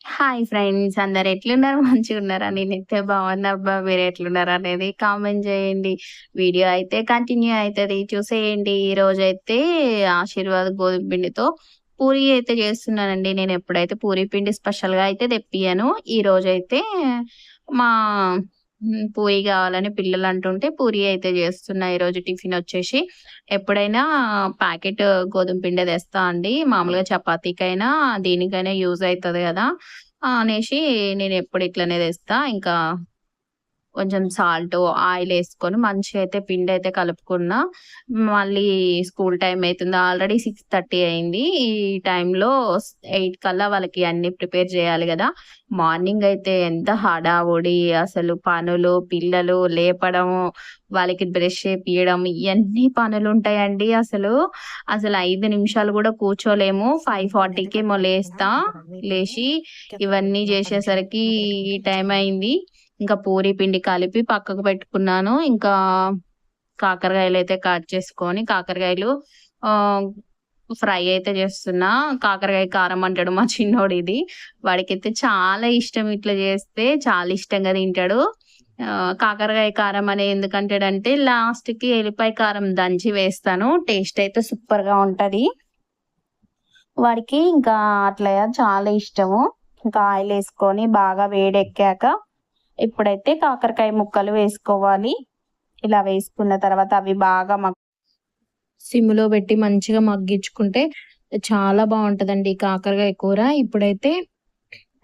Hi friends, అందరు ఎట్లున్నారు? మంచిగున్నారా? నేనైతే బాగున్నా అబ్బా! మీరు ఎట్లున్నారు అనేది కామెంట్ చేయండి. వీడియో అయితే కంటిన్యూ అయితది చూసేయండి. ఈరోజైతే ఆశీర్వాద్ గోధుమ పిండితో పూరి అయితే చేస్తున్నానండి. నేను ఎప్పుడైతే పూరి పిండి స్పెషల్‌గా అయితే తెప్పియను. ఈరోజైతే మా పూరి కావాలని పిల్లలు అంటుంటే పూరి అయితే చేస్తున్నా. ఈరోజు టిఫిన్ వచ్చేసి ఎప్పుడైనా ప్యాకెట్ గోధుమ పిండే తెస్తా అండి. మామూలుగా చపాతీకైనా, దేనికైనా యూజ్ అయితది గదా! అనేసి నేనెప్పుడు ఇట్లనే తెస్తా. ఇంకా కొంచెం సాల్టు, ఆయిలేసుకొని మంచిగా అయితే పిండయితే కలుపుకున్నా. మళ్ళీ స్కూల్ టైమ్ అయితుంది. ఆల్రెడీ 6:30 అయింది. ఈ టైంలో 8 కల్లా వాళ్ళకి అన్నీ ప్రిపేర్ చేయాలి గదా! మార్నింగ్ అయితే ఎంత హడావుడి అసలు పనులు, పిల్లలు లేపడము, వాళ్ళకి బ్రష్ చేపియడం ఇయన్నీ పనులుంటాయండి అసలు. అసలు 5 నిమిషాలు గూడా కూర్చోలేము. 5:40కేమో లేస్తా. లేచి ఇవన్నీ జేసేసరికి ఈ టైం అయింది. ఇంకా పూరి పిండి కలిపి పక్కకు పెట్టుకున్నాను. ఇంకా కాకరకాయలైతే కట్ చేసుకొని, కాకరకాయలు ఆహ్, ఫ్రై అయితే చేస్తున్నా. కాకరకాయ కారం అంటాడు మా చిన్నోడిది. వాడికైతే చాలా ఇష్టం ఇట్లా చేస్తే. చాలా ఇష్టంగా తింటాడు. కాకరకాయ కారం అని ఎందుకంటాడంటే, లాస్ట్‌కి ఎల్లిపాయ కారం దంచి వేస్తాను. టేస్ట్ అయితే సూపర్‌గా ఉంటది. వాడికి ఇంకా అట్లా చాలా ఇష్టము. ఇంకా ఆయిలేసుకొని బాగా వేడెక్కాక ఇప్పుడైతే కాకరకాయ ముక్కలు వేసుకోవాలి. ఇలా వేసుకున్న తర్వాత అవి బాగా సిమ్‌లో పెట్టి మంచిగా మగ్గించుకుంటే చాలా బావుంటదండి కాకరకాయ కూర. ఇప్పుడైతే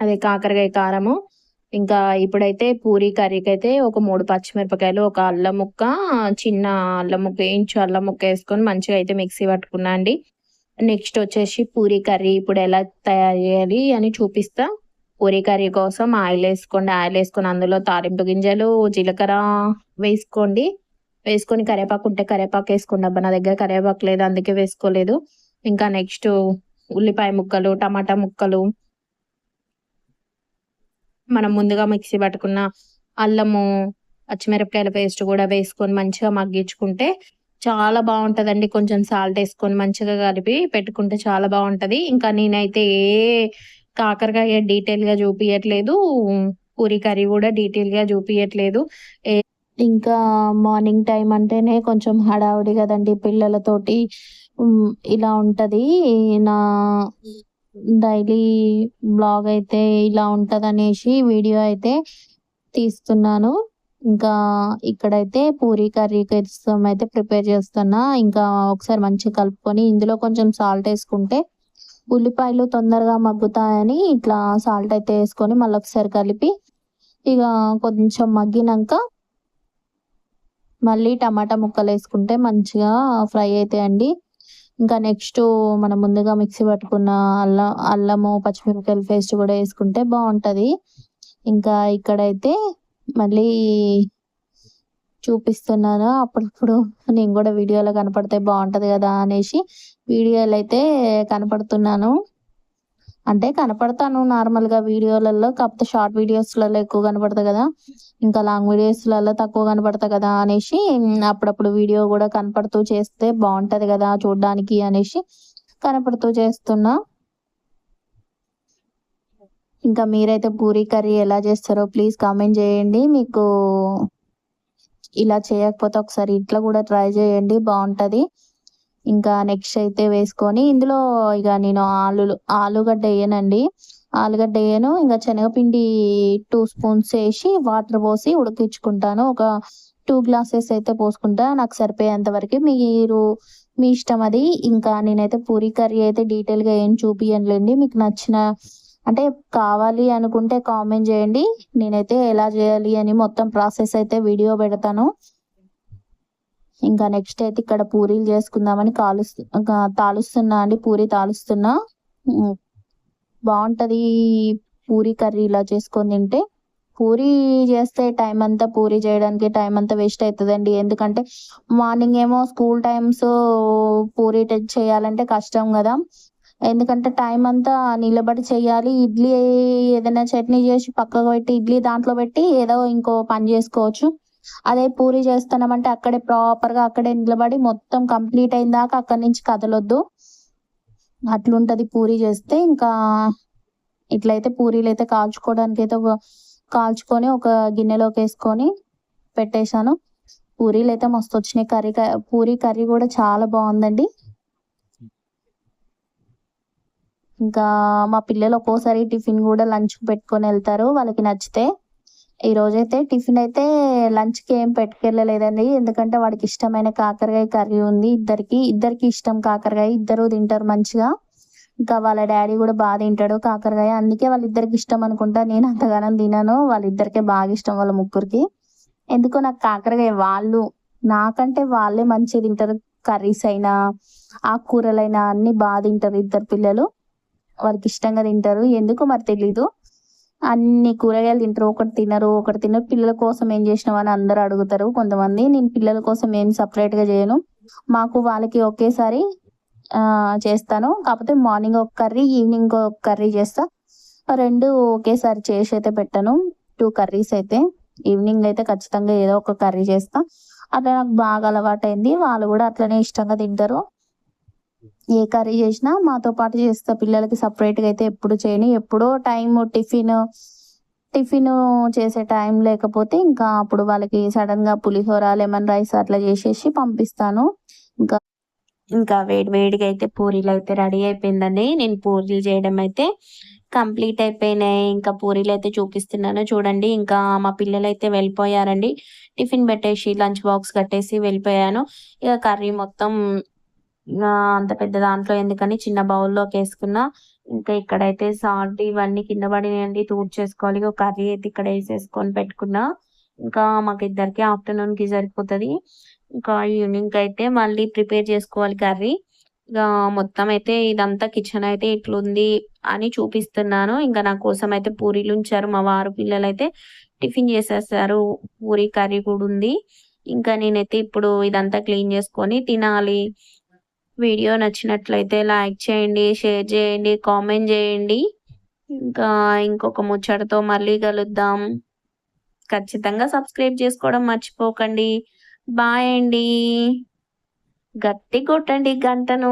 అదే కాకరకాయ కారము, ఇంకా ఇప్పుడైతే పూరి కర్రీకైతే ఒక 3 పచ్చిమిరపకాయలు, ఒక అల్లం ముక్క, చిన్న అల్లం ముక్క, ఇంచు అల్లం ముక్క ఏసుకొని మంచిగా అయితే మిక్సీ పట్టుకున్నా అండి. నెక్స్ట్ వచ్చేసి పూరి కర్రీ ఇప్పుడెలా తయారు జేయాలి అని చూపిస్తా. పూరి కర్రీ కోసం ఆయిలేసుకోండి. ఆయిలేసుకొని అందులో తాలింపు గింజలు, జీలకర్ర వేసుకోండి. వేసుకొని కరివేపాకుంటే కరివేపాకేసుకోండి. అబ్బా! నా దగ్గర కరివేపాకు లేదు అందుకే వేసుకోలేదు. ఇంకా నెక్స్టు ఉల్లిపాయ ముక్కలు, టమాటా ముక్కలు, మనం ముందుగా మిక్సీ పట్టుకున్న అల్లము, పచ్చిమిరపకాయల పేస్ట్ గూడా వేసుకొని మంచిగా మగ్గించుకుంటే చాలా బావుంటదండి. కొంచెం సాల్ట్ ఏసుకొని మంచిగా కలిపి పెట్టుకుంటే చాలా బావుంటది. ఇంకా నేనైతే కాకరకాయ డీటెయిల్‌గా చూపియట్లేదు. పూరి కర్రీ గూడా డీటెయిల్‌గా చూపియట్లేదు. ఇంకా మార్నింగ్ టైమ్ అంటేనే కొంచెం హడావిడి గదండీ పిల్లలతోటి. ఇలా ఉంటది. నా డైలీ బ్లాగ్ అయితే ఇలా ఉంటదనేసి వీడియో అయితే తీస్తున్నాను. ఇంకా ఇక్కడైతే పూరి కర్రీ కోసం అయితే ప్రిపేర్ చేస్తున్నా. ఇంకా ఒకసారి మంచిగా కలుపుకొని ఇందులో కొంచెం సాల్ట్ ఏసుకుంటే ఉల్లిపాయలు తొందరగా మగ్గుతాయని ఇట్లా సాల్ట్ అయితే ఏసుకొని మళ్ళొకసారి కలిపి ఇగ కొంచెం మగ్గినంక మళ్ళీ టమాటా ముక్కలేసుకుంటే మంచిగా ఫ్రై అయితాయండి. ఇంకా నెక్స్టు మనం ముందుగా మిక్సీ పట్టుకున్న అల్లము, పచ్చిమిరపకాయల పేస్ట్ గూడా యేసుకుంటే బావుంటది. ఇంకా ఇక్కడైతే మళ్ళీ చూపిస్తున్నాను. అప్పుడప్పుడు నేను గూడా వీడియోలో కనపడితే బావుంటది గదా! అనేసి వీడియోలో అయితే కనపడుతున్నాను. అంటే కనపడతాను నార్మల్‌గా వీడియోలలో. కాకపోతే షార్ట్ వీడియోస్‌లలో ఎక్కువ కనపడతా గదా! ఇంకా లాంగ్ వీడియోస్‌లలో తక్కువ కనపడతా కదా! అనేసి అప్పుడప్పుడు వీడియో గూడా కనపడుతూ చేస్తే బావుంటది గదా! చూడ్డానికి అనేసి కనపడుతూ చేస్తున్నా. ఇంకా మీరైతే పూరి కర్రీ ఎలా చేస్తారో ప్లీజ్ కామెంట్ జేయండి. మీకు ఇలా చేయకపోతే ఒకసారి ఇట్లా గూడా ట్రై జేయండి బావుంటది. ఇంకా నెక్స్ట్ అయితే వేసుకొని ఇందులో ఇగ నేను ఆలుగడ్డ ఎయనండి. ఆలుగడ్డ ఎయను. ఇంక శనగపిండి 2 స్పూన్స్ ఏసి వాటర్ పోసి ఉడికించుకుంటాను. ఒక 2 గ్లాసెస్ అయితే పోసుకుంటా. నాకు సరిపోయేంత వరకి. మీరు మీ ఇష్టం అది. ఇంకా నేనైతే పూరి కర్రీ అయితే డీటెయిల్‌గా ఏం చూపియనులెండి. మీకు నచ్చిన అంటే కావాలి అనుకుంటే కామెంట్ జేయండి. నేనైతే ఎలా జేయాలి అని మొత్తం ప్రాసెస్ అయితే వీడియో పెడతాను. ఇంకా నెక్స్ట్ అయితే ఇక్కడ పూరీలు చేసుకుందామని తాలుస్తున్నా అండి. పూరి తాలుస్తున్నా. హ్మ్. బావుంటది పూరి కర్రీ ఇలా చేసుకొని తింటే. పూరి చేస్తే పూరి చేయడానికి టైం అంతా వేస్ట్ అయితదండి. ఎందుకంటే మార్నింగ్ ఏమో స్కూల్ టైమ్స్ పూరి చేయాలంటే కష్టం గదా! ఎందుకంటే టైం అంతా నిలబడి చేయాలి. ఇడ్లీ ఏదైనా చట్నీ చేసి పక్కకు పెట్టి ఇడ్లీ దాంట్లో పెట్టి ఏదో ఇంకో పని జేసుకోవచ్చు. అదే పూరి చేస్తున్నామంటే అక్కడే ప్రాపర్‌గా అక్కడే నిలబడి మొత్తం కంప్లీట్ అయిన దాకా అక్కడి నుంచి కదలొద్దు. అట్లుంటది పూరి చేస్తే. ఇంకా ఇట్లయితే పూరీలైతే కాల్చుకోవడానికైతే కాల్చుకొని ఒక గిన్నెలోకేసుకొని పెట్టేశాను. పూరీలైతే మస్తొచ్చినాయి. పూరీ కర్రీ కూడా చాలా బావుందండి. ఇంకా మా పిల్లలు ఒక్కోసారి టిఫిన్ గూడా లంచ్‌కి పెట్టుకొనెళ్తారు వాళ్ళకి నచ్చితే. ఈరోజైతే టిఫిన్ అయితే లంచ్‌కి ఏం పెట్టుకెళ్ళలేదండి. ఎందుకంటే వాడికి ఇష్టమైన కాకరకాయ కర్రీ ఉంది ఇద్దరికీ ఇష్టం కాకరకాయ. ఇద్దరు తింటారు మంచిగా. ఇంకా వాళ్ళ డ్యాడీ గూడా తింటాడు కాకరకాయ. అందుకే వాళ్ళిద్దరికి ఇష్టం అనుకుంటా. నేను అంతగానం తినను. వాళ్ళిద్దరికే బాగా ఇష్టం వాళ్ళ ముగ్గురికి. ఎందుకో నాకు కాకరకాయ నాకంటే వాళ్ళే మంచిగా తింటారు. కర్రీస్ అయినా, ఆకుకూరలైనా అన్నీ తింటారు ఇద్దరు పిల్లలు. వాళ్ళకి ఇష్టంగా తింటారు. ఎందుకో మరి తెలీదు. అన్ని కూరగాయలు తింటారు. ఒకటి తినరు. పిల్లల కోసం ఏం చేసినావని అందరూ అడుగుతారు కొంతమంది. నేను పిల్లల కోసం ఏం సెపరేట్‌గా చేయను. మాకు వాళ్ళకి ఒకేసారి చేస్తాను. కాకపోతే మార్నింగ్ ఒక కర్రీ, ఈవినింగ్ ఒక కర్రీ చేస్తా. 2 ఒకేసారి చేసైతే పెట్టను. 2 కర్రీస్ అయితే. ఈవినింగ్ అయితే ఖచ్చితంగా ఏదో ఒక కర్రీ చేస్తా. అట్లా నాకు బాగా అలవాటైంది. వాళ్ళు గూడా అట్లనే ఇష్టంగా తింటారు. ఏ కర్రీ చేసినా మాతో పాటు చేస్తా. పిల్లలకి సెపరేట్‌గా అయితే ఎప్పుడు చేయను. ఎప్పుడో టిఫిను చేసే టైం లేకపోతే ఇంకా అప్పుడు వాళ్ళకి సడెన్‌గా పులిహోర, లెమన్ రైస్ అట్లా చేసేసి పంపిస్తాను. ఇంకా ఇంకా వేడి వేడిగా అయితే పూరీలైతే రెడీ అయిపోయిందండి. నేను పూరీలు చేయడం అయితే కంప్లీట్ అయిపోయినాయి. ఇంకా పూరీలైతే చూపిస్తున్నాను చూడండి. ఇంకా మా పిల్లలైతే వెళ్ళిపోయారండి. టిఫిన్ పెట్టేసి లంచ్ బాక్స్ కట్టేసి వెళ్ళిపోయాను. ఇక కర్రీ మొత్తం అంత పెద్ద దాంట్లో ఎందుకని చిన్న బౌల్‌లోకేసుకున్నా. ఇంకా ఇక్కడైతే సాల్ట్ ఇవన్నీ కింద పడినాయండి. తూడ్చేసుకోవాలి. ఒక కర్రీ అయితే ఇక్కడ ఏసేసుకొని పెట్టుకున్నా. ఇంకా మాకిద్దరికి ఆఫ్టర్‌నూన్‌కి సరిపోతది. ఇంకా ఈవినింగ్‌కైతే మళ్ళీ ప్రిపేర్ చేసుకోవాలి కర్రీ. ఇక మొత్తం అయితే ఇదంతా కిచెన్ అయితే ఇట్లుంది అని చూపిస్తున్నాను. ఇంకా నా కోసం అయితే పూరీలుంచారు. మా వారు పిల్లలైతే టిఫిన్ చేసేసారు. పూరీ కర్రీ కూడా ఉంది. ఇంకా నేనైతే ఇప్పుడు ఇదంతా క్లీన్ చేసుకొని తినాలి. వీడియో నచ్చినట్లయితే లైక్ చేయండి, షేర్ చేయండి, కామెంట్ చేయండి. ఇంకా ఇంకొక ముచ్చటతో మళ్ళీ కలుద్దాం. ఖచ్చితంగా సబ్స్క్రైబ్ చేసుకోవడం మర్చిపోకండి. బాయ్ అండి. గట్టిగ కొట్టండి గంటను.